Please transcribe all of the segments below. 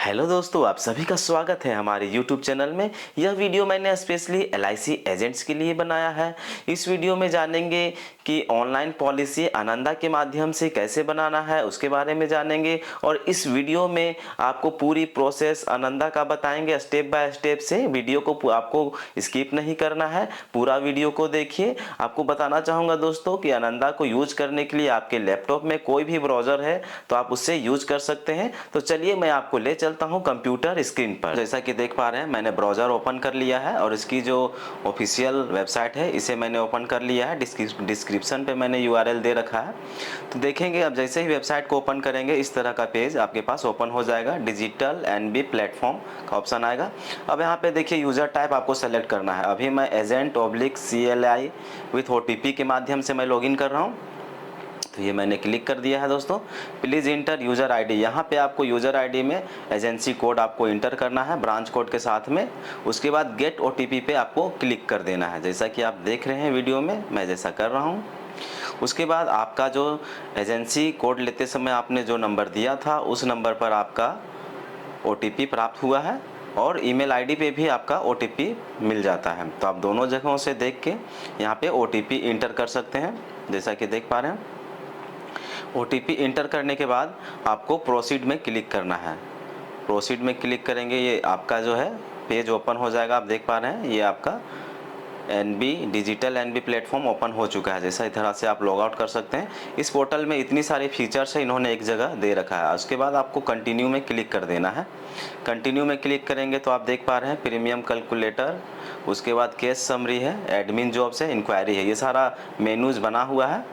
Hello दोस्तों, आप सभी का स्वागत है हमारे YouTube चैनल में। यह वीडियो मैंने स्पेशली LIC एजेंट्स के लिए बनाया है। इस वीडियो में जानेंगे कि ऑनलाइन पॉलिसी आनंदा के माध्यम से कैसे बनाना है, उसके बारे में जानेंगे। और इस वीडियो में आपको पूरी प्रोसेस आनंदा का बताएंगे स्टेप बाय स्टेप से। वीडियो को आपको स्किप नहीं करना है, पूरा वीडियो को देखिए। आपको बताना चाहूँगा दोस्तों कि आनंदा को यूज करने के लिए आपके लैपटॉप में कोई भी ब्राउज़र है तो आप उससे यूज कर सकते हैं। तो चलिए मैं आपको ले चलता हूं कंप्यूटर स्क्रीन पर। जैसा कि देख पा रहे हैं, मैंने ब्राउज़र ओपन कर लिया है और इसकी जो ऑफिशियल वेबसाइट है इसे मैंने ओपन कर लिया है। डिस्क्रिप्शन पे मैंने URL दे रखा है। तो देखेंगे अब जैसे ही वेबसाइट को ओपन करेंगे इस तरह का पेज आपके पास ओपन हो जाएगा। डिजिटल NB प्लेटफॉर्म का ऑप्शन आएगा। अब यहाँ पे देखिए यूज़र टाइप आपको सेलेक्ट करना है। अभी मैं एजेंट/CLI विथ OTP के माध्यम से मैं लॉगिन कर रहा हूँ। तो ये मैंने क्लिक कर दिया है दोस्तों। Please inter user ID. यहाँ पे आपको यूज़र आईडी में एजेंसी कोड आपको इंटर करना है ब्रांच कोड के साथ में। उसके बाद गेट OTP पे आपको क्लिक कर देना है, जैसा कि आप देख रहे हैं वीडियो में मैं जैसा कर रहा हूँ। उसके बाद आपका जो एजेंसी कोड लेते समय आपने जो नंबर दिया था उस नंबर पर आपका OTP प्राप्त हुआ है और ईमेल आईडी पे भी आपका OTP मिल जाता है। तो आप दोनों जगहों से देख के यहाँ पे OTP इंटर कर सकते हैं, जैसा कि देख पा रहे हैं। OTP इंटर करने के बाद आपको प्रोसीड में क्लिक करना है। प्रोसीड में क्लिक करेंगे, ये आपका जो है पेज ओपन हो जाएगा। आप देख पा रहे हैं ये आपका डिजिटल NB प्लेटफॉर्म ओपन हो चुका है। जैसा इस तरह से आप लॉग आउट कर सकते हैं। इस पोर्टल में इतनी सारी फीचर्स है, इन्होंने एक जगह दे रखा है। उसके बाद आपको कंटिन्यू में क्लिक कर देना है। कंटिन्यू में क्लिक करेंगे तो आप देख पा रहे हैं प्रीमियम कैलकुलेटर, उसके बाद केस समरी है, एडमिन जॉब्स है, इंक्वायरी है, ये सारा मेनूज बना हुआ है।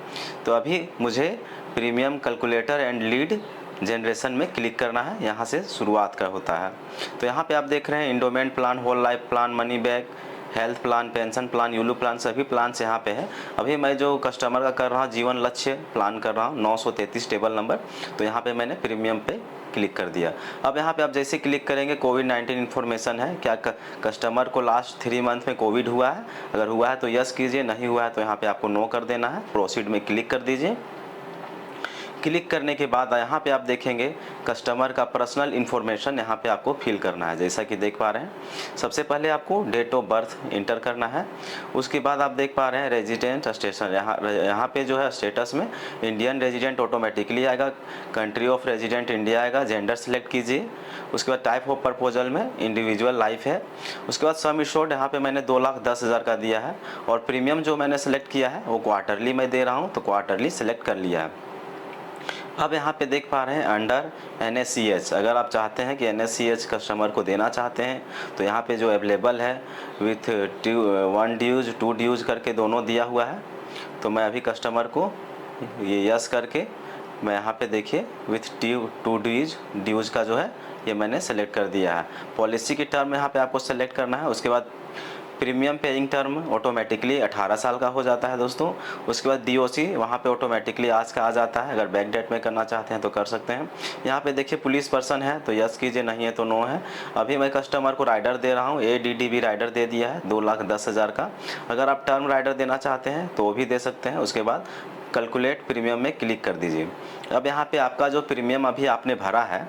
तो अभी मुझे premium calculator and lead generation में क्लिक करना है। यहाँ से शुरुआत का होता है। तो यहाँ पे आप देख रहे हैं endowment plan, whole life plan, money back, health plan, pension plan, यूलू प्लान, सभी प्लान्स यहाँ पे है। अभी मैं जो कस्टमर का कर रहा हूँ जीवन लक्ष्य प्लान कर रहा हूँ 933 टेबल नंबर। तो यहाँ पे मैंने प्रीमियम पे क्लिक कर दिया। अब यहाँ पे आप जैसे क्लिक करेंगे कोविड-19 इन्फॉर्मेशन है, क्या कस्टमर को लास्ट 3 मंथ में कोविड हुआ है? अगर हुआ है तो यस कीजिए, नहीं हुआ है तो यहाँ पे आपको नो कर देना है। प्रोसीड में क्लिक कर दीजिए। क्लिक करने के बाद यहाँ पे आप देखेंगे कस्टमर का पर्सनल इन्फॉर्मेशन यहाँ पे आपको फिल करना है, जैसा कि देख पा रहे हैं। सबसे पहले आपको डेट ऑफ बर्थ इंटर करना है। उसके बाद आप देख पा रहे हैं रेजिडेंट स्टेशन, यहाँ पे जो है स्टेटस में इंडियन रेजिडेंट ऑटोमेटिकली आएगा, कंट्री ऑफ रेजिडेंट इंडिया आएगा, जेंडर सेलेक्ट कीजिए। उसके बाद टाइप ऑफ प्रपोजल में इंडिविजुअल लाइफ है। उसके बाद सम इश्योर्ड यहाँ पे मैंने 2,10,000 का दिया है और प्रीमियम जो मैंने सेलेक्ट किया है वो क्वार्टरली मैं दे रहा हूँ, तो क्वार्टरली सेलेक्ट कर लिया है। अब यहाँ पे देख पा रहे हैं अंडर NSCH, अगर आप चाहते हैं कि NSCH कस्टमर को देना चाहते हैं तो यहाँ पे जो अवेलेबल है विथ 1 ड्यूज 2 ड्यूज करके दोनों दिया हुआ है। तो मैं अभी कस्टमर को ये यस करके मैं यहाँ पे देखिए विथ 2 ड्यूज का जो है ये मैंने सेलेक्ट कर दिया है। पॉलिसी की टर्म यहाँ पे आपको सेलेक्ट करना है। उसके बाद प्रीमियम पेइंग टर्म ऑटोमेटिकली 18 साल का हो जाता है दोस्तों। उसके बाद DOC वहाँ पे ऑटोमेटिकली आज का आ जाता है। अगर बैक डेट में करना चाहते हैं तो कर सकते हैं। यहाँ पे देखिए पुलिस पर्सन है तो यस कीजिए, नहीं है तो नो है। अभी मैं कस्टमर को राइडर दे रहा हूँ, ADDB राइडर दे दिया है 2,10,000 का। अगर आप टर्म राइडर देना चाहते हैं तो वो भी दे सकते हैं। उसके बाद कैलकुलेट प्रीमियम में क्लिक कर दीजिए। अब यहाँ पर आपका जो प्रीमियम अभी आपने भरा है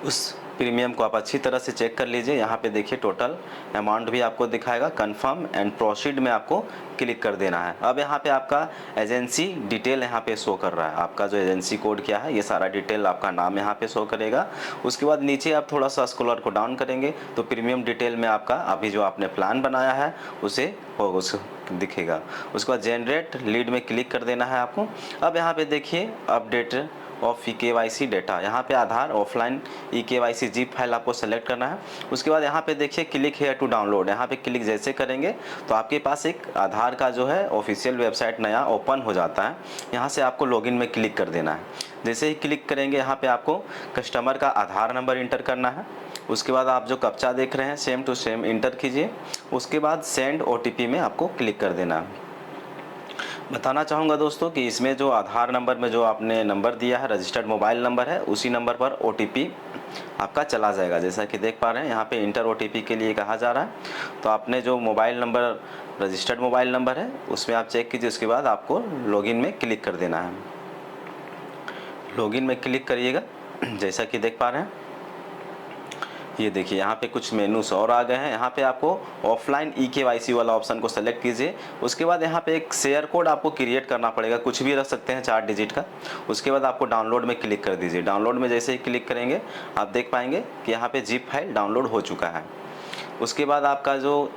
उस प्रीमियम को आप अच्छी तरह से चेक कर लीजिए। यहाँ पे देखिए टोटल अमाउंट भी आपको दिखाएगा। कंफर्म एंड प्रोसीड में आपको क्लिक कर देना है। अब यहाँ पे आपका एजेंसी डिटेल यहाँ पे शो कर रहा है। आपका जो एजेंसी कोड क्या है ये सारा डिटेल, आपका नाम यहाँ पे शो करेगा। उसके बाद नीचे आप थोड़ा सा स्क्रॉलर को डाउन करेंगे तो प्रीमियम डिटेल में आपका अभी जो आपने प्लान बनाया है उसे दिखेगा। उसके बाद जनरेट लीड में क्लिक कर देना है आपको। अब यहाँ पे देखिए अपडेट ऑफ EKYC डेटा, यहाँ पे आधार ऑफलाइन EKYC ZIP फाइल आपको सेलेक्ट करना है। उसके बाद यहाँ पे देखिए क्लिक हेयर टू डाउनलोड, यहाँ पे क्लिक जैसे करेंगे तो आपके पास एक आधार का जो है ऑफिशियल वेबसाइट नया ओपन हो जाता है। यहाँ से आपको लॉगिन में क्लिक कर देना है। जैसे ही क्लिक करेंगे यहाँ पे आपको कस्टमर का आधार नंबर इंटर करना है। उसके बाद आप जो कप्चा देख रहे हैं सेम टू सेम इंटर कीजिए। उसके बाद सेंड OTP में आपको क्लिक कर देना है। बताना चाहूँगा दोस्तों कि इसमें जो आधार नंबर में जो आपने नंबर दिया है रजिस्टर्ड मोबाइल नंबर है, उसी नंबर पर OTP आपका चला जाएगा। जैसा कि देख पा रहे हैं यहाँ पे इंटर OTP के लिए कहा जा रहा है। तो आपने जो mobile number registered mobile number है उसमें आप चेक कीजिए। उसके बाद आपको लॉगिन में क्लिक कर देना है। लॉगिन में क्लिक करिएगा, जैसा कि देख पा रहे हैं। ये देखिए यहाँ पे कुछ मेनूस और आ गए हैं। यहाँ पे आपको ऑफलाइन ई-केवाईसी वाला ऑप्शन को सेलेक्ट कीजिए। उसके बाद यहाँ पे एक शेयर कोड आपको क्रिएट करना पड़ेगा, कुछ भी रख सकते हैं 4 डिजिट का। उसके बाद आपको डाउनलोड में क्लिक कर दीजिए। डाउनलोड में जैसे ही क्लिक करेंगे आप देख पाएंगे कि यहाँ पे जिप फाइल डाउनलोड हो चुका है। उसके बाद आपका जो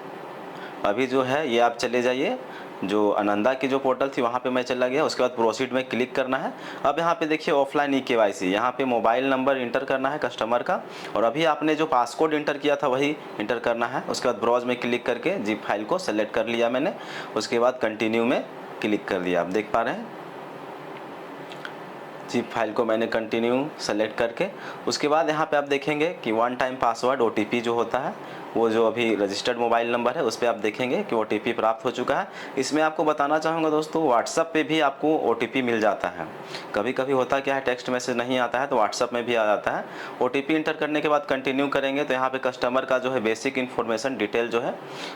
अभी जो है ये आप चले जाइए, जो आनंदा की जो पोर्टल थी वहाँ पे मैं चला गया। उसके बाद प्रोसीड में क्लिक करना है। अब यहाँ पे देखिए ऑफलाइन ई-केवाईसी, यहाँ पे मोबाइल नंबर इंटर करना है कस्टमर का, और अभी आपने जो पासकोड इंटर किया था वही इंटर करना है। उसके बाद ब्राउज में क्लिक करके जिप फाइल को सेलेक्ट कर लिया मैंने। उसके बाद कंटिन्यू में क्लिक कर दिया। आप देख पा रहे हैं जिप फाइल को मैंने कंटिन्यू सेलेक्ट करके। उसके बाद यहाँ पे आप देखेंगे कि वन टाइम पासवर्ड OTP जो होता है, वो जो अभी रजिस्टर्ड मोबाइल नंबर है उस पर आप देखेंगे कि OTP प्राप्त हो चुका है। इसमें आपको बताना चाहूँगा दोस्तों, व्हाट्सअप पे भी आपको OTP मिल जाता है। कभी कभी होता क्या है, टेक्स्ट मैसेज नहीं आता है तो व्हाट्सअप में भी आ जाता है। OTP इंटर करने के बाद कंटिन्यू करेंगे तो यहाँ पे कस्टमर का जो है बेसिक इन्फॉर्मेशन डिटेल जो है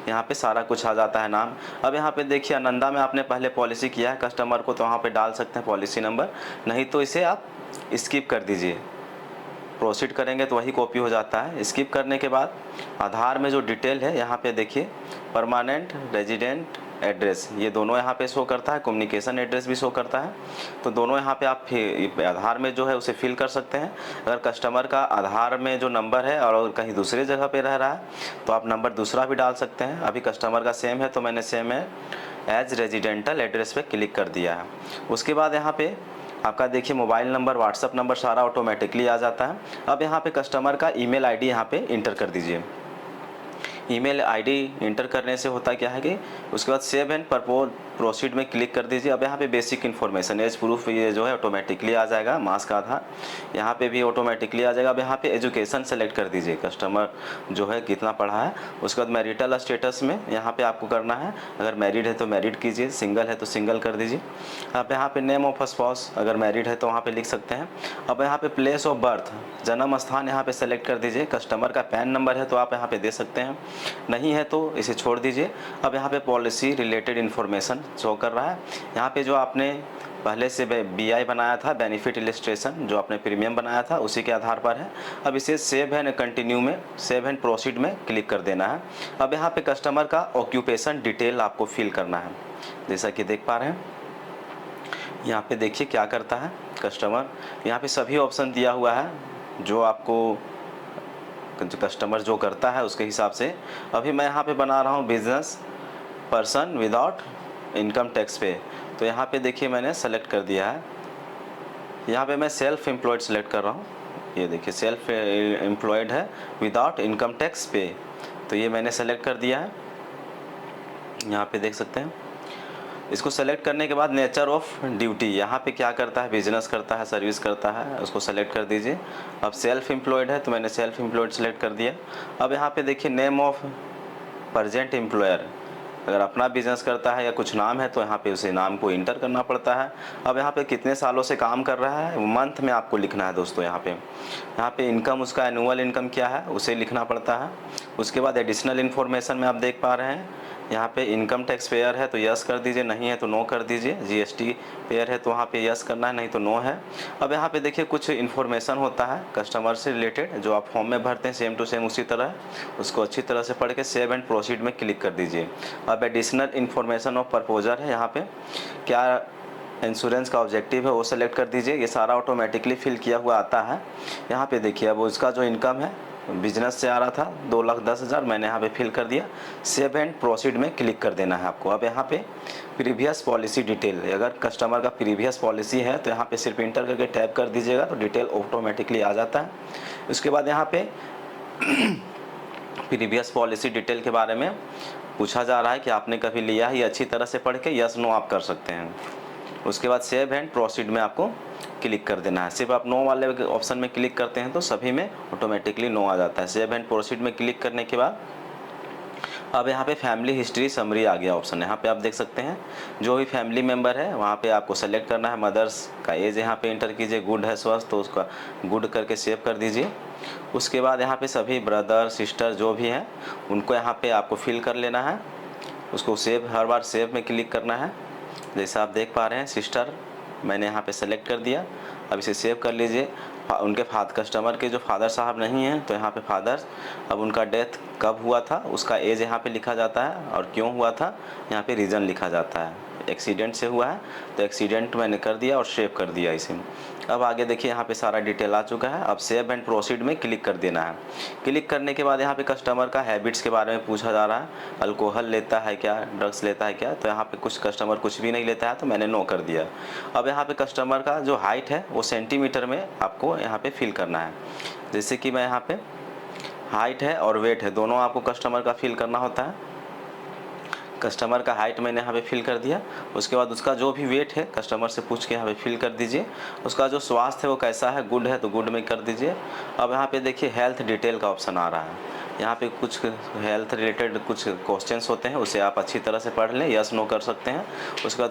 यहाँ पे सारा कुछ आ जाता है, नाम। अब यहाँ पे देखिए आनंदा में आपने पहले पॉलिसी किया है कस्टमर को, तो वहाँ पे डाल सकते हैं पॉलिसी नंबर, नहीं तो इसे आप स्किप कर दीजिए। प्रोसीड करेंगे तो वही कॉपी हो जाता है। स्किप करने के बाद आधार में जो डिटेल है यहाँ पे देखिए, परमानेंट रेजिडेंट एड्रेस, ये दोनों यहाँ पे शो करता है, कम्युनिकेशन एड्रेस भी शो करता है। तो दोनों यहाँ पे आप आधार में जो है उसे फिल कर सकते हैं। अगर कस्टमर का आधार में जो नंबर है और कहीं दूसरे जगह पे रह रहा है तो आप नंबर दूसरा भी डाल सकते हैं। अभी कस्टमर का सेम है तो मैंने सेम है एज रेजिडेंटल एड्रेस पे क्लिक कर दिया है। उसके बाद यहाँ पे आपका देखिए मोबाइल नंबर, व्हाट्सअप नंबर सारा ऑटोमेटिकली आ जाता है। अब यहाँ पे कस्टमर का ईमेल आईडी यहाँ पे इंटर कर दीजिए। ईमेल आईडी इंटर करने से होता क्या है कि उसके बाद सेव एंड प्रोसीड में क्लिक कर दीजिए। अब यहाँ पे बेसिक इन्फॉर्मेशन एज प्रूफ ये जो है ऑटोमेटिकली आ जाएगा, मास्क आधार यहाँ पे भी ऑटोमेटिकली आ जाएगा। अब यहाँ पे एजुकेशन सेलेक्ट कर दीजिए, कस्टमर जो है कितना पढ़ा है। उसके बाद मैरिटल स्टेटस में यहाँ पे आपको करना है, अगर मैरिड है तो मैरिड कीजिए, सिंगल है तो सिंगल कर दीजिए। अब यहाँ पे नेम ऑफ स्पाउस, अगर मैरिड है तो वहाँ पे लिख सकते हैं। अब यहाँ पे प्लेस ऑफ बर्थ, जन्म स्थान यहाँ पे सेलेक्ट कर दीजिए। कस्टमर का पैन नंबर है तो आप यहाँ पे दे सकते हैं, नहीं है तो इसे छोड़ दीजिए। अब यहाँ पे पॉलिसी रिलेटेड इन्फॉर्मेशन शो कर रहा है। यहाँ पे जो आपने पहले से BI बनाया था, बेनिफिट इलस्ट्रेशन, जो आपने प्रीमियम बनाया था उसी के आधार पर है। अब इसे सेव एंड कंटिन्यू में, सेव एंड प्रोसीड में क्लिक कर देना है। अब यहाँ पे कस्टमर का ऑक्यूपेशन डिटेल आपको फिल करना है, जैसा कि देख पा रहे हैं। यहाँ पे देखिए क्या करता है कस्टमर, यहाँ पे सभी ऑप्शन दिया हुआ है जो आपको कस्टमर जो करता है उसके हिसाब से। अभी मैं यहाँ पे बना रहा हूँ business person without income tax पे, तो यहाँ पे देखिए मैंने सेलेक्ट कर दिया है। यहाँ पे मैं सेल्फ एम्प्लॉयड सेलेक्ट कर रहा हूँ। ये देखिए सेल्फ एम्प्लॉयड है विदाउट इनकम टैक्स पे, तो ये मैंने सेलेक्ट कर दिया है। यहाँ पे देख सकते हैं। इसको सेलेक्ट करने के बाद नेचर ऑफ ड्यूटी, यहाँ पे क्या करता है, बिजनेस करता है, सर्विस करता है, उसको सेलेक्ट कर दीजिए। अब सेल्फ एम्प्लॉयड है तो मैंने सेल्फ एम्प्लॉयड सेलेक्ट कर दिया। अब यहाँ पे देखिए नेम ऑफ प्रेजेंट एम्प्लॉयर, अगर अपना बिजनेस करता है या कुछ नाम है तो यहाँ पे उसे नाम को इंटर करना पड़ता है। अब यहाँ पे कितने सालों से काम कर रहा है मंथ में आपको लिखना है दोस्तों। यहाँ पे इनकम, उसका एनुअल इनकम क्या है उसे लिखना पड़ता है। उसके बाद एडिशनल इन्फॉर्मेशन में आप देख पा रहे हैं, यहाँ पे इनकम टैक्स पेयर है तो यस कर दीजिए, नहीं है तो नो कर दीजिए। GST पेयर है तो वहाँ पे यस करना है, नहीं तो नो है। अब यहाँ पे देखिए कुछ इन्फॉर्मेशन होता है कस्टमर से रिलेटेड जो आप फॉर्म में भरते हैं, सेम टू सेम उसी तरह, उसको अच्छी तरह से पढ़ के सेव एंड प्रोसीड में क्लिक कर दीजिए। अब एडिशनल इन्फॉर्मेशन ऑफ प्रपोजर है, यहाँ पे क्या इंश्योरेंस का ऑब्जेक्टिव है वो सेलेक्ट कर दीजिए। ये सारा ऑटोमेटिकली फिल किया हुआ आता है। यहाँ पे देखिए अब उसका जो इनकम है बिजनेस से आ रहा था 2,10,000, मैंने यहाँ पे फिल कर दिया। सेव एंड प्रोसीड में क्लिक कर देना है आपको। अब यहाँ पे प्रीवियस पॉलिसी डिटेल, अगर कस्टमर का प्रीवियस पॉलिसी है तो यहाँ पे सिर्फ इंटर करके टैप कर दीजिएगा तो डिटेल ऑटोमेटिकली आ जाता है। उसके बाद यहाँ पे प्रीवियस पॉलिसी डिटेल के बारे में पूछा जा रहा है कि आपने कभी लिया है, ये अच्छी तरह से पढ़ के यस नो आप कर सकते हैं। उसके बाद सेव एंड प्रोसीड में आपको क्लिक कर देना है। सिर्फ आप नो वाले ऑप्शन में क्लिक करते हैं तो सभी में ऑटोमेटिकली नो आ जाता है। सेव एंड प्रोसीड में क्लिक करने के बाद अब यहाँ पे फैमिली हिस्ट्री समरी आ गया ऑप्शन। यहाँ पे आप देख सकते हैं जो भी फैमिली मेंबर है वहाँ पे आपको सेलेक्ट करना है। मदर्स का एज यहाँ पे इंटर कीजिए, गुड है स्वस्थ तो उसका गुड करके सेव कर दीजिए। उसके बाद यहाँ पे सभी ब्रदर सिस्टर जो भी हैं उनको यहाँ पे आपको फिल कर लेना है। उसको सेव, हर बार सेव में क्लिक करना है। जैसा आप देख पा रहे हैं सिस्टर मैंने यहाँ पे सेलेक्ट कर दिया। अब इसे सेव कर लीजिए। उनके कस्टमर के जो फादर साहब नहीं हैं, तो यहाँ पे फादर, अब उनका डेथ कब हुआ था उसका एज यहाँ पे लिखा जाता है, और क्यों हुआ था यहाँ पे रीज़न लिखा जाता है। एक्सीडेंट से हुआ है तो एक्सीडेंट मैंने कर दिया और सेव कर दिया इसे। अब आगे देखिए यहाँ पे सारा डिटेल आ चुका है। अब सेव एंड प्रोसीड में क्लिक कर देना है। क्लिक करने के बाद यहाँ पे कस्टमर का हैबिट्स के बारे में पूछा जा रहा है, अल्कोहल लेता है क्या, ड्रग्स लेता है क्या, तो यहाँ पे कुछ कस्टमर कुछ भी नहीं लेता है तो मैंने नो कर दिया। अब यहाँ पे कस्टमर का जो हाइट है वो सेंटीमीटर में आपको यहाँ पे फिल करना है। जैसे कि मैं यहाँ पे हाइट है और वेट है दोनों आपको कस्टमर का फिल करना होता है। कस्टमर का हाइट मैंने यहाँ पे फिल कर दिया। उसके बाद उसका जो भी वेट है कस्टमर से पूछ के यहाँ पे फिल कर दीजिए। उसका जो स्वास्थ्य है वो कैसा है, गुड है तो गुड में कर दीजिए। अब यहाँ पे देखिए हेल्थ डिटेल का ऑप्शन आ रहा है। यहाँ पे कुछ हेल्थ रिलेटेड कुछ क्वेश्चंस होते हैं, उसे आप अच्छी तरह से पढ़ लें, यस नो कर सकते हैं। उसके बाद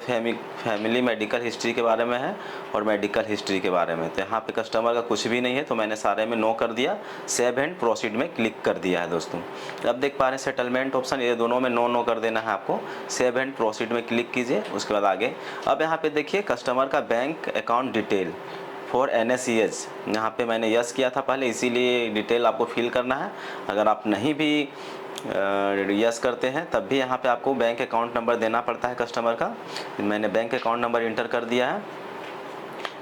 फैमिली मेडिकल हिस्ट्री के बारे में है और मेडिकल हिस्ट्री के बारे में, तो यहाँ पे कस्टमर का कुछ भी नहीं है तो मैंने सारे में नो कर दिया। सेव एंड प्रोसीड में क्लिक कर दिया है दोस्तों। अब देख पा रहे हैं सेटलमेंट ऑप्शन, ये दोनों में नो कर देना है आपको। सेव एंड प्रोसीड में क्लिक कीजिए। उसके बाद आगे अब यहाँ पे देखिए कस्टमर का bank account detail for NSEH, यहाँ पे मैंने यस किया था पहले, इसीलिए डिटेल आपको फिल करना है। अगर आप नहीं भी यस करते हैं तब भी यहाँ पे आपको बैंक अकाउंट नंबर देना पड़ता है कस्टमर का। मैंने बैंक अकाउंट नंबर इंटर कर दिया है।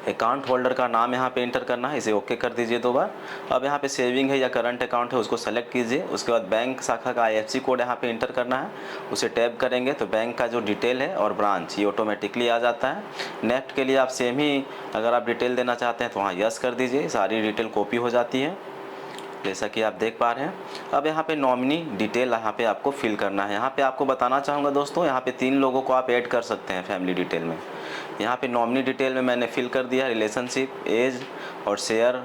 अकाउंट होल्डर का नाम यहाँ पे इंटर करना है, इसे ओके कर दीजिए 2 बार। अब यहाँ पे सेविंग है या करंट अकाउंट है उसको सेलेक्ट कीजिए। उसके बाद बैंक शाखा का IFSC कोड यहाँ पे इंटर करना है, उसे टैप करेंगे तो बैंक का जो डिटेल है और ब्रांच ये ऑटोमेटिकली आ जाता है। नेक्स्ट के लिए आप सेम ही अगर आप डिटेल देना चाहते हैं तो वहाँ यस कर दीजिए, सारी डिटेल कॉपी हो जाती है जैसा कि आप देख पा रहे हैं। अब यहाँ पे नॉमिनी डिटेल यहाँ पे आपको फिल करना है। यहाँ पे आपको बताना चाहूँगा दोस्तों, यहाँ पे 3 लोगों को आप ऐड कर सकते हैं फैमिली डिटेल में। यहाँ पे नॉमिनी डिटेल में मैंने फिल कर दिया रिलेशनशिप, एज और शेयर,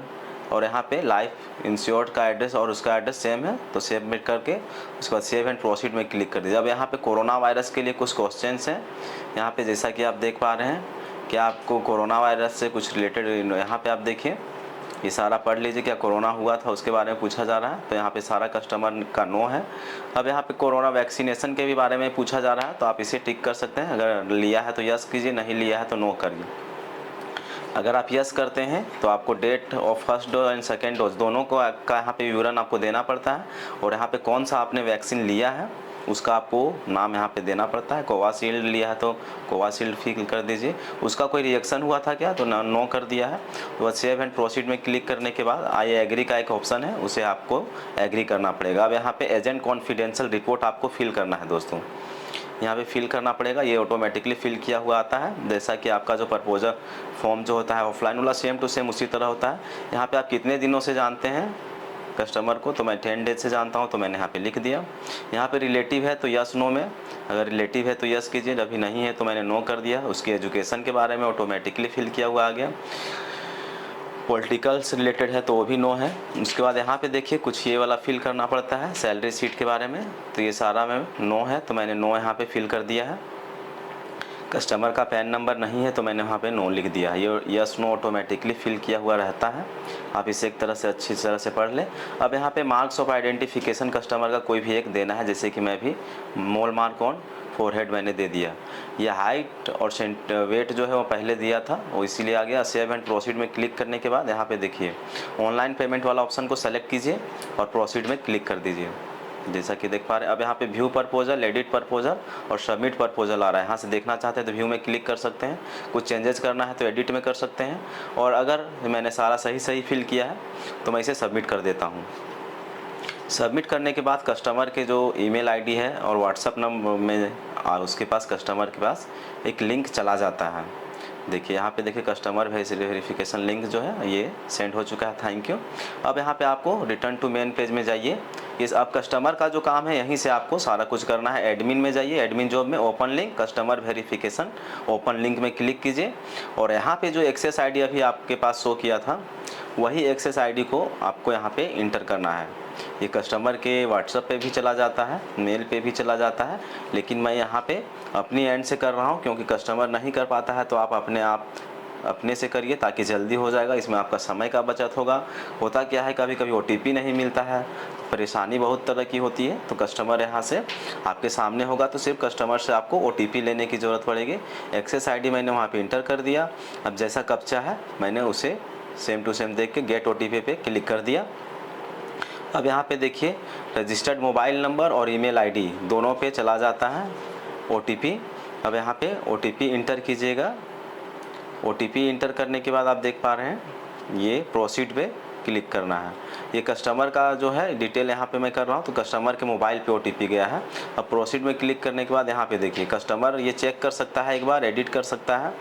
और यहाँ पे लाइफ इंश्योर्ड का एड्रेस और उसका एड्रेस सेम है तो सबमिट करके उसके बाद सेव एंड प्रोसीड में क्लिक कर दीजिए। अब यहाँ पे कोरोना वायरस के लिए कुछ क्वेश्चंस हैं यहाँ पे, जैसा कि आप देख पा रहे हैं कि आपको कोरोना वायरस से कुछ रिलेटेड यहाँ पे आप देखिए ये सारा पढ़ लीजिए, क्या कोरोना हुआ था उसके बारे में पूछा जा रहा है, तो यहाँ पे सारा कस्टमर का नो है। अब यहाँ पे कोरोना वैक्सीनेशन के भी बारे में पूछा जा रहा है तो आप इसे टिक कर सकते हैं। अगर लिया है तो यस कीजिए, नहीं लिया है तो नो करिए। अगर आप यस करते हैं तो आपको date of first dose and second dose दोनों को का यहाँ पे विवरण आपको देना पड़ता है, और यहाँ पे कौन सा आपने वैक्सीन लिया है उसका आपको नाम यहाँ पे देना पड़ता है। कोवाशील्ड लिया है तो कोवाशील्ड फिल कर दीजिए। उसका कोई रिएक्शन हुआ था क्या, तो नो कर दिया है। तो सेव एंड प्रोसीड में क्लिक करने के बाद आई एग्री का एक ऑप्शन है, उसे आपको एग्री करना पड़ेगा। अब यहाँ पे एजेंट कॉन्फिडेंशियल रिपोर्ट आपको फिल करना है दोस्तों, यहाँ पे फिल करना पड़ेगा। ये ऑटोमेटिकली फिल किया हुआ आता है, जैसा कि आपका जो प्रपोजल फॉर्म जो होता है ऑफलाइन वाला सेम टू सेम उसी तरह होता है। यहाँ पे आप कितने दिनों से जानते हैं कस्टमर को, तो मैं 10 डेज से जानता हूँ तो मैंने यहाँ पे लिख दिया। यहाँ पे रिलेटिव है तो यस नो में, अगर रिलेटिव है तो यस कीजिए, अभी नहीं है तो मैंने नो कर दिया। उसकी एजुकेशन के बारे में ऑटोमेटिकली फिल किया हुआ आ गया। पॉलिटिकल से रिलेटेड है तो वो भी नो है। उसके बाद यहाँ पे देखिए कुछ ये वाला फिल करना पड़ता है सैलरी शीट के बारे में, तो ये सारा में नो है तो मैंने नो यहाँ पे फिल कर दिया है। कस्टमर का पैन नंबर नहीं है तो मैंने वहाँ पे नो लिख दिया। ये यस नो ऑटोमेटिकली फिल किया हुआ रहता है, आप इसे एक तरह से अच्छी तरह से पढ़ लें। अब यहाँ पे मार्क्स ऑफ आइडेंटिफिकेशन कस्टमर का कोई भी एक देना है, जैसे कि मैं भी मोल मार्क ऑन फोरहेड मैंने दे दिया। ये हाइट और वेट जो है वो पहले दिया था वो इसीलिए आ गया। सेव एंड प्रोसीड में क्लिक करने के बाद यहाँ पे देखिए ऑनलाइन पेमेंट वाला ऑप्शन को सेलेक्ट कीजिए और प्रोसीड में क्लिक कर दीजिए, जैसा कि देख पा रहे हैं। अब यहाँ पे व्यू प्रपोजल, एडिट प्रपोजल और सबमिट प्रपोजल आ रहा है। यहाँ से देखना चाहते हैं तो व्यू में क्लिक कर सकते हैं, कुछ चेंजेस करना है तो एडिट में कर सकते हैं, और अगर मैंने सारा सही फिल किया है तो मैं इसे सबमिट कर देता हूँ। सबमिट करने के बाद कस्टमर के जो ईमेल आईडी है और व्हाट्सएप नंबर में उसके पास कस्टमर के पास एक लिंक चला जाता है। देखिए यहाँ पे देखिए कस्टमर वेरिफिकेशन लिंक जो है ये सेंड हो चुका है, थैंक यू। अब यहाँ पे आपको रिटर्न टू मेन पेज में जाइए। इस अब कस्टमर का जो काम है यहीं से आपको सारा कुछ करना है। एडमिन में जाइए, एडमिन जॉब में open link customer verification, open link में क्लिक कीजिए, और यहाँ पे जो एक्सेस आईडी अभी आपके पास शो किया था वही एक्सेस आईडी को आपको यहाँ पे इंटर करना है। ये कस्टमर के व्हाट्सएप पे भी चला जाता है, मेल पे भी चला जाता है, लेकिन मैं यहाँ पे अपनी एंड से कर रहा हूँ क्योंकि कस्टमर नहीं कर पाता है तो आप अपने से करिए ताकि जल्दी हो जाएगा, इसमें आपका समय का बचत होगा। होता क्या है कभी कभी OTP नहीं मिलता है, परेशानी बहुत तरह की होती है, तो कस्टमर यहाँ से आपके सामने होगा तो सिर्फ कस्टमर से आपको OTP लेने की ज़रूरत पड़ेगी। एक्सेस आईडी मैंने वहाँ पे इंटर कर दिया। अब जैसा कैप्चा है मैंने उसे सेम टू सेम देख के गेट ओटीपी पे क्लिक कर दिया। अब यहाँ पे देखिए रजिस्टर्ड मोबाइल नंबर और ईमेल आईडी दोनों पे चला जाता है ओटीपी। अब यहाँ पे ओटीपी इंटर कीजिएगा। ओटीपी इंटर करने के बाद आप देख पा रहे हैं ये प्रोसीड पे क्लिक करना है। ये कस्टमर का जो है डिटेल यहाँ पे मैं कर रहा हूँ, तो कस्टमर के मोबाइल पे ओटीपी गया है। अब प्रोसीड में क्लिक करने के बाद यहाँ पे देखिए कस्टमर ये चेक कर सकता है, एक बार एडिट कर सकता है,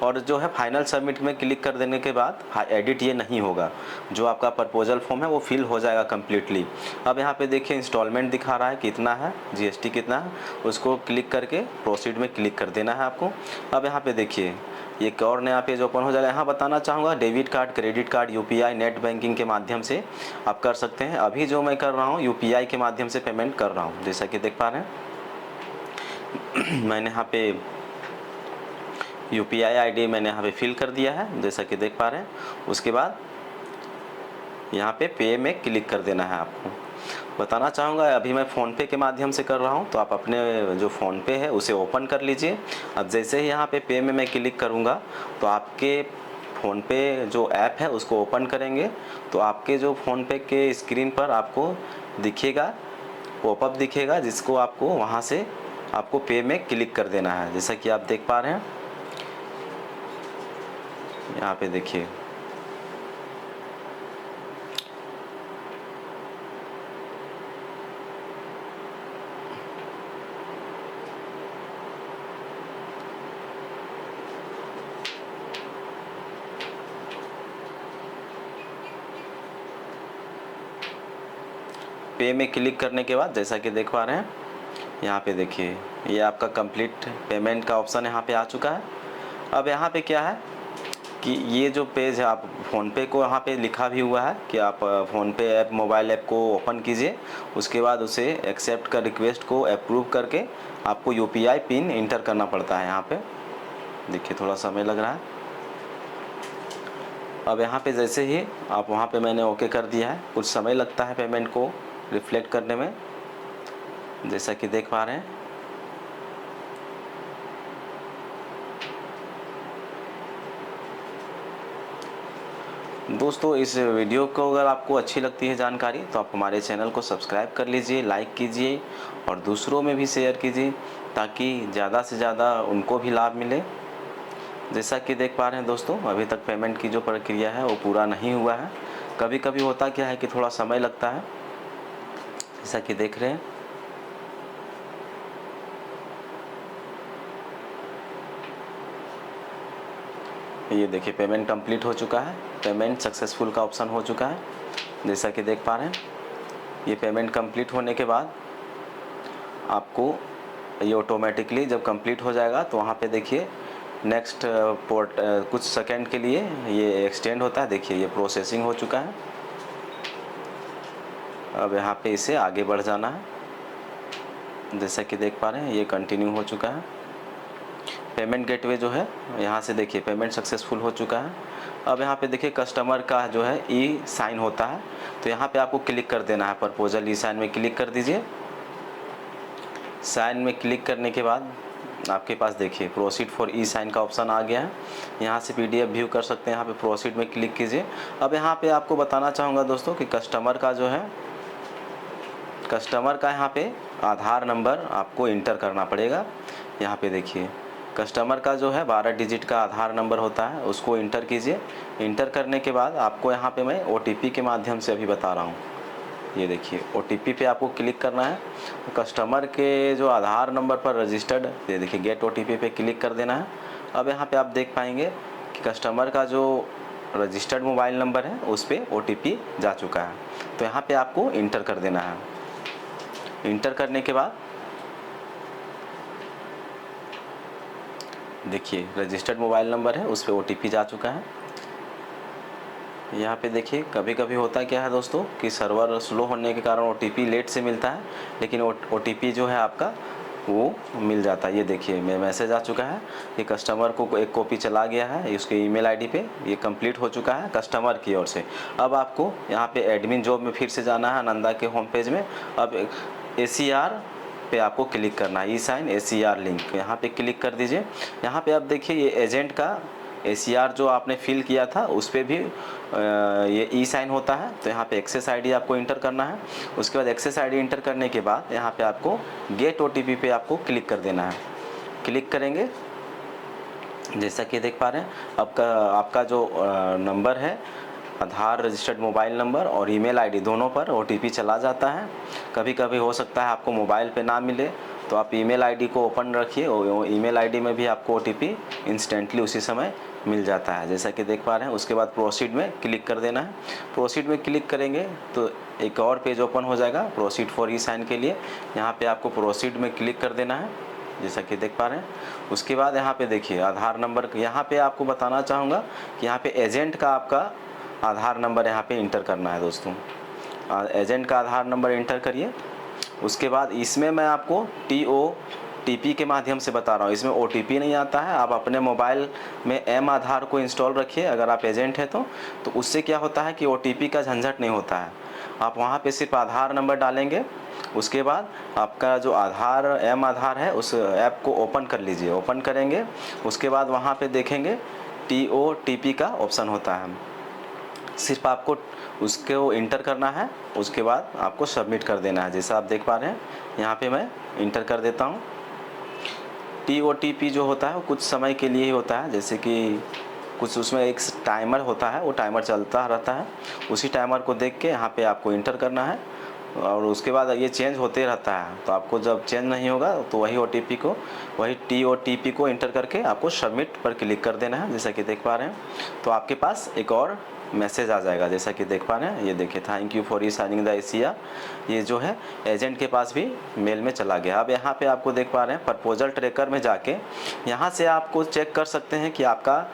और जो है फाइनल सबमिट में क्लिक कर देने के बाद एडिट ये नहीं होगा, जो आपका प्रपोजल फॉर्म है वो फिल हो जाएगा कम्प्लीटली। अब यहाँ पे देखिए इंस्टॉलमेंट दिखा रहा है कितना है, जीएसटी कितना है, उसको क्लिक करके प्रोसीड में क्लिक कर देना है आपको। अब यहाँ पे देखिए ये एक और नया पेज ओपन हो जाएगा। यहाँ बताना चाहूँगा debit card, credit card, UPI, net banking के माध्यम से आप कर सकते हैं। अभी जो मैं कर रहा हूँ यूपीआई के माध्यम से पेमेंट कर रहा हूँ, जैसा कि देख पा रहे हैं। मैंने यहाँ पे यूपीआई आईडी मैंने यहाँ पे फिल कर दिया है, जैसा कि देख पा रहे हैं। उसके बाद यहाँ पे में क्लिक कर देना है आपको। बताना चाहूँगा अभी मैं फ़ोनपे के माध्यम से कर रहा हूँ, तो आप अपने जो फ़ोनपे है उसे ओपन कर लीजिए। अब जैसे ही यहाँ पे में मैं क्लिक करूँगा तो आपके फ़ोनपे जो ऐप है उसको ओपन करेंगे, तो आपके जो फ़ोनपे के स्क्रीन पर आपको दिखेगा, पॉपअप दिखेगा, जिसको आपको वहाँ से आपको पे में क्लिक कर देना है, जैसा कि आप देख पा रहे हैं। यहाँ पे देखिए पे में क्लिक करने के बाद जैसा कि देख पा रहे हैं यहाँ पे देखिए ये आपका कंप्लीट पेमेंट का ऑप्शन यहाँ पे आ चुका है। अब यहाँ पे क्या है कि ये जो पेज है, आप फ़ोनपे को यहाँ पे लिखा भी हुआ है कि आप फ़ोनपे ऐप, मोबाइल ऐप को ओपन कीजिए, उसके बाद उसे एक्सेप्ट का रिक्वेस्ट को अप्रूव करके आपको यूपीआई पिन इंटर करना पड़ता है। यहाँ पे देखिए थोड़ा समय लग रहा है। अब यहाँ पे जैसे ही आप वहाँ पे मैंने ओके कर दिया है, कुछ समय लगता है पेमेंट को रिफ्लेक्ट करने में, जैसा कि देख पा रहे हैं। दोस्तों इस वीडियो को अगर आपको अच्छी लगती है जानकारी, तो आप हमारे चैनल को सब्सक्राइब कर लीजिए, लाइक कीजिए और दूसरों में भी शेयर कीजिए, ताकि ज़्यादा से ज़्यादा उनको भी लाभ मिले। जैसा कि देख पा रहे हैं दोस्तों, अभी तक पेमेंट की जो प्रक्रिया है वो पूरा नहीं हुआ है। कभी कभी होता क्या है कि थोड़ा समय लगता है, जैसा कि देख रहे हैं। ये देखिए पेमेंट कंप्लीट हो चुका है, पेमेंट सक्सेसफुल का ऑप्शन हो चुका है, जैसा कि देख पा रहे हैं। ये पेमेंट कंप्लीट होने के बाद आपको ये ऑटोमेटिकली जब कंप्लीट हो जाएगा तो वहाँ पे देखिए नेक्स्ट पोर्ट कुछ सेकंड के लिए ये एक्सटेंड होता है। देखिए ये प्रोसेसिंग हो चुका है। अब यहाँ पे इसे आगे बढ़ जाना है, जैसा कि देख पा रहे हैं ये कंटिन्यू हो चुका है। पेमेंट गेटवे जो है यहाँ से देखिए पेमेंट सक्सेसफुल हो चुका है। अब यहाँ पे देखिए कस्टमर का जो है ई साइन होता है, तो यहाँ पे आपको क्लिक कर देना है। प्रपोजल ई साइन में क्लिक कर दीजिए। साइन में क्लिक करने के बाद आपके पास देखिए प्रोसीड फॉर ई साइन का ऑप्शन आ गया है। यहाँ से पीडीएफ व्यू कर सकते हैं। यहाँ पे प्रोसीड में क्लिक कीजिए। अब यहाँ पे आपको बताना चाहूँगा दोस्तों कि कस्टमर का जो है, कस्टमर का यहाँ पे आधार नंबर आपको इंटर करना पड़ेगा। यहाँ पे देखिए कस्टमर का जो है 12 डिजिट का आधार नंबर होता है, उसको इंटर कीजिए। इंटर करने के बाद आपको यहाँ पे मैं ओटीपी के माध्यम से अभी बता रहा हूँ। ये देखिए ओटीपी पे आपको क्लिक करना है। कस्टमर के जो आधार नंबर पर रजिस्टर्ड, ये देखिए गेट ओटीपी पे क्लिक कर देना है। अब यहाँ पे आप देख पाएंगे कि कस्टमर का जो रजिस्टर्ड मोबाइल नंबर है उस पर ओटीपी जा चुका है, तो यहाँ पे आपको इंटर कर देना है। इंटर करने के बाद देखिए रजिस्टर्ड मोबाइल नंबर है उस पर ओटीपी जा चुका है। यहाँ पे देखिए कभी कभी होता क्या है दोस्तों कि सर्वर स्लो होने के कारण ओटीपी लेट से मिलता है, लेकिन ओटीपी जो है आपका वो मिल जाता है। ये देखिए मैं मैसेज आ चुका है, ये कस्टमर को एक कॉपी चला गया है उसके ईमेल आईडी पे। ये कंप्लीट हो चुका है कस्टमर की ओर से। अब आपको यहाँ पे एडमिन जॉब में फिर से जाना है आनंदा के होम पेज में। अब ACR पे आपको क्लिक करना है, ई साइन ACR लिंक, यहाँ पे क्लिक कर दीजिए। यहाँ पे आप देखिए ये एजेंट का ACR जो आपने फिल किया था उस पर भी ये ई साइन होता है। तो यहाँ पे एक्सेस आईडी आपको इंटर करना है। उसके बाद एक्सेस आईडी इंटर करने के बाद यहाँ पे आपको गेट OTP पे आपको क्लिक कर देना है। क्लिक करेंगे, जैसा कि देख पा रहे हैं आपका जो नंबर है, आधार रजिस्टर्ड मोबाइल नंबर और ईमेल आईडी दोनों पर OTP चला जाता है। कभी कभी हो सकता है आपको मोबाइल पे ना मिले तो आप ईमेल आईडी को ओपन रखिए और ईमेल आईडी में भी आपको OTP इंस्टेंटली उसी समय मिल जाता है, जैसा कि देख पा रहे हैं। उसके बाद प्रोसीड में क्लिक कर देना है। प्रोसीड में क्लिक करेंगे तो एक और पेज ओपन हो जाएगा प्रोसीड फॉर ई साइन के लिए। यहाँ पे आपको प्रोसीड में क्लिक कर देना है, जैसा कि देख पा रहे हैं। उसके बाद यहाँ पे देखिए आधार नंबर, यहाँ पे आपको बताना चाहूँगा कि यहाँ पे एजेंट का आपका आधार नंबर यहाँ पे इंटर करना है दोस्तों। एजेंट का आधार नंबर इंटर करिए। उसके बाद इसमें मैं आपको TOTP के माध्यम से बता रहा हूँ, इसमें OTP नहीं आता है। आप अपने मोबाइल में M आधार को इंस्टॉल रखिए अगर आप एजेंट हैं तो उससे क्या होता है कि OTP का झंझट नहीं होता है। आप वहाँ पे सिर्फ आधार नंबर डालेंगे। उसके बाद आपका जो आधार M आधार है उस ऐप को ओपन कर लीजिए। ओपन करेंगे, उसके बाद वहाँ पे देखेंगे TOTP का ऑप्शन होता है, सिर्फ आपको उसको इंटर करना है। उसके बाद आपको सबमिट कर देना है, जैसा आप देख पा रहे हैं। यहाँ पे मैं इंटर कर देता हूँ। TOTP जो होता है वो कुछ समय के लिए ही होता है, जैसे कि कुछ उसमें एक टाइमर होता है, वो टाइमर चलता रहता है। उसी टाइमर को देख के यहाँ पे आपको इंटर करना है और उसके बाद ये चेंज होते रहता है। तो आपको जब चेंज नहीं होगा तो वही TOTP को इंटर करके आपको सबमिट पर क्लिक कर देना है, जैसा कि देख पा रहे हैं। तो आपके पास एक और मैसेज आ जाएगा, जैसा कि देख पा रहे हैं। ये देखिए, thank you for e signing the ACR। ये जो है एजेंट के पास भी मेल में चला गया। अब यहाँ पे आपको देख पा रहे हैं प्रपोजल ट्रैकर में जाके यहाँ से आपको चेक कर सकते हैं कि आपका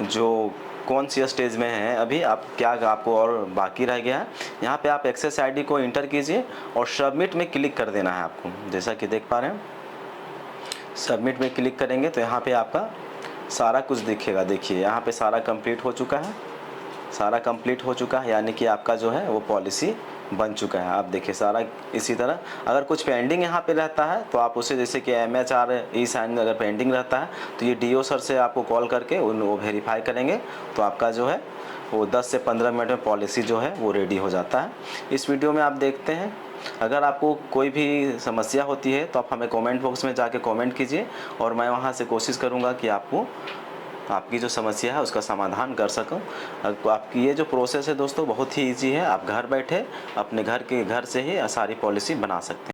जो कौन सी स्टेज में है अभी, आप क्या आपको और बाकी रह गया है। यहाँ पे आप एक्सेस आईडी को इंटर कीजिए और सबमिट में क्लिक कर देना है आपको, जैसा कि देख पा रहे हैं। सबमिट में क्लिक करेंगे तो यहाँ पे आपका सारा कुछ दिखेगा। देखिए यहाँ पे सारा कंप्लीट हो चुका है, सारा कंप्लीट हो चुका है, यानी कि आपका जो है वो पॉलिसी बन चुका है। आप देखिए सारा इसी तरह। अगर कुछ पेंडिंग यहाँ पे रहता है तो आप उसे, जैसे कि MHR ई साइन अगर पेंडिंग रहता है तो ये DO सर से आपको कॉल करके वो वेरीफाई करेंगे। तो आपका जो है वो 10 से 15 मिनट में पॉलिसी जो है वो रेडी हो जाता है। इस वीडियो में आप देखते हैं। अगर आपको कोई भी समस्या होती है तो आप हमें कमेंट बॉक्स में जाके कमेंट कीजिए और मैं वहाँ से कोशिश करूँगा कि आपकी जो समस्या है उसका समाधान कर सकूं। आपकी ये जो प्रोसेस है दोस्तों बहुत ही इजी है। आप घर बैठे अपने घर से ही सारी पॉलिसी बना सकते हैं।